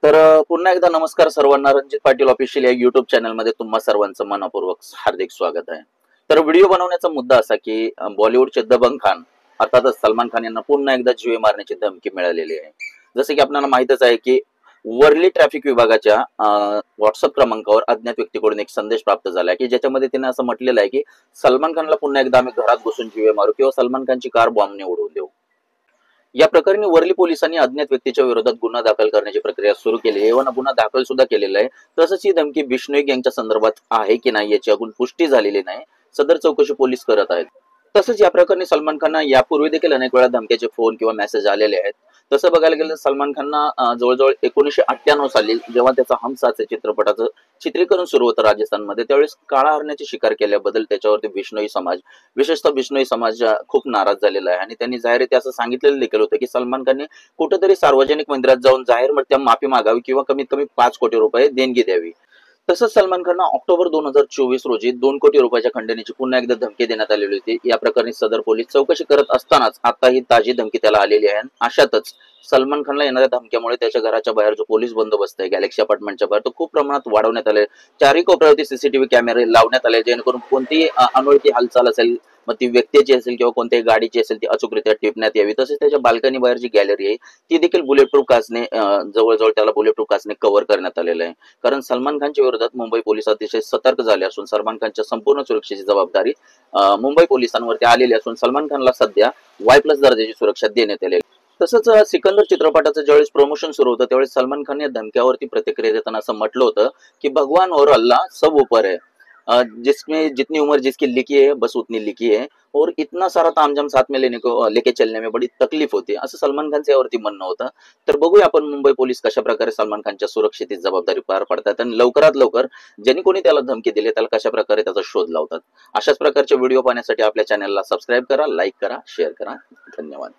पुन्हा एकदा नमस्कार सर्वांना. रणजित पाटील ऑफिशियल या युट्यूब चॅनलमध्ये तुम्हा सर्वांचं मनपूर्वक हार्दिक स्वागत आहे. तर व्हिडिओ बनवण्याचा मुद्दा असा की बॉलिवूडचे दबंग खान अर्थातच सलमान खान यांना पुन्हा एकदा जीवे मारण्याची धमकी मिळालेली आहे. जसे की आपल्याला माहितच आहे की वर्ली ट्रॅफिक विभागाच्या व्हॉट्सअप क्रमांकावर अज्ञात व्यक्तीकडून एक संदेश प्राप्त झाला आहे की ज्याच्यामध्ये तिने असं म्हटलेलं आहे की सलमान खानला पुन्हा एकदा आम्ही घरात घुसून जीवे मारू किंवा सलमान खानची कार बॉम्बने उडवून देऊ. या प्रकरणी वर्ली पोलिसांनी अज्ञात व्यक्तीच्या विरोधात गुन्हा दाखल करण्याची प्रक्रिया सुरू केली आहे व गुन्हा दाखल सुद्धा केलेला आहे. तसंच ही धमकी बिश्नोई गँगच्या संदर्भात आहे की नाही याची अजून पुष्टी झालेली नाही. सदर चौकशी पोलीस करत आहेत. तसंच या प्रकरणी सलमान खानना यापूर्वी देखील अनेक वेळा धमक्याचे फोन किंवा मेसेज आलेले आहेत. तसं बघायला गेलं तर सलमान खानना जवळजवळ 1998 साली जेव्हा त्याचा हम साथ है चित्रपटाचं चित्रीकरण सुरू होतं राजस्थानमध्ये, त्यावेळेस काळा हरण्याची शिकार केल्याबद्दल त्याच्यावरती बिश्नोई समाज, विशेषतः बिश्नोई समाज खूप नाराज झालेला आहे आणि त्यांनी जाहीर असं सांगितलेलं देखील होतं की सलमान खानने कुठेतरी सार्वजनिक मंदिरात जाऊन जाहीर माफी मागावी किंवा कमीत कमी 5 कोटी रुपये देणगी द्यावी. तसंच सलमान खानला ऑक्टोबर 2024 रोजी 2 कोटी रुपयाच्या खंडणीची पुन्हा एकदा धमकी देण्यात आलेली होती. या प्रकरणी सदर पोलीस चौकशी करत असतानाच आता ही ताजी धमकी त्याला आलेली आहे. अशातच सलमान खानला येणाऱ्या धमक्यामुळे त्याच्या घराच्या बाहेर जो पोलीस बंदोबस्त आहे गॅलेक्सी अपार्टमेंटच्या बाहेर तो खूप प्रमाणात वाढवण्यात आले. चारही कोपऱ्यावरती सीसीटीव्ही कॅमेरे लावण्यात आले जेणेकरून कोणतीही अनोळखी हालचाल असेल, मग ती व्यक्तीची असेल किंवा कोणत्याही गाडीची असेल, ती अचूकरित्या टिपण्यात यावी. तसेच त्याच्या बाल्कनी बाहेर जी गॅलरी आहे ती देखील बुलेटप्रूफ काचने जवळजवळ त्याला बुलेटप्रूफ काचने कव्हर करण्यात आलेलं आहे. कारण सलमान खानच्या विरोधात मुंबई पोलीस अतिशय सतर्क झाले असून सलमान खानच्या संपूर्ण सुरक्षेची जबाबदारी मुंबई पोलिसांवरती आलेली असून सलमान खानला सध्या Y+ दर्जाची सुरक्षा देण्यात आलेली. तसंच सिकंदर चित्रपटाचं ज्यावेळेस प्रमोशन सुरू होतं त्यावेळेस सलमान खान या धमक्यावरती प्रतिक्रिया देताना असं म्हटलं होतं की भगवान और अल्लाह सब ऊपर है, जिसमें जितनी उम्र जिसकी लिखी है बस उतनी लिखी है और इतना सारा तामझाम साथ में लेके चलने में बड़ी तकलीफ होती, असं सलमान खानचं यावरती म्हणणं होतं. तर बघूया आपण मुंबई पोलीस कशा प्रकारे सलमान खानच्या सुरक्षेची जबाबदारी पार पाडतात आणि लवकरात लवकर ज्यांनी कोणी त्याला धमकी दिली त्याला कशा प्रकारे त्याचा शोध लावतात. अशाच प्रकारचे व्हिडिओ पाहण्यासाठी आपल्या चॅनलला सबस्क्राईब करा, लाईक करा, शेअर करा. धन्यवाद.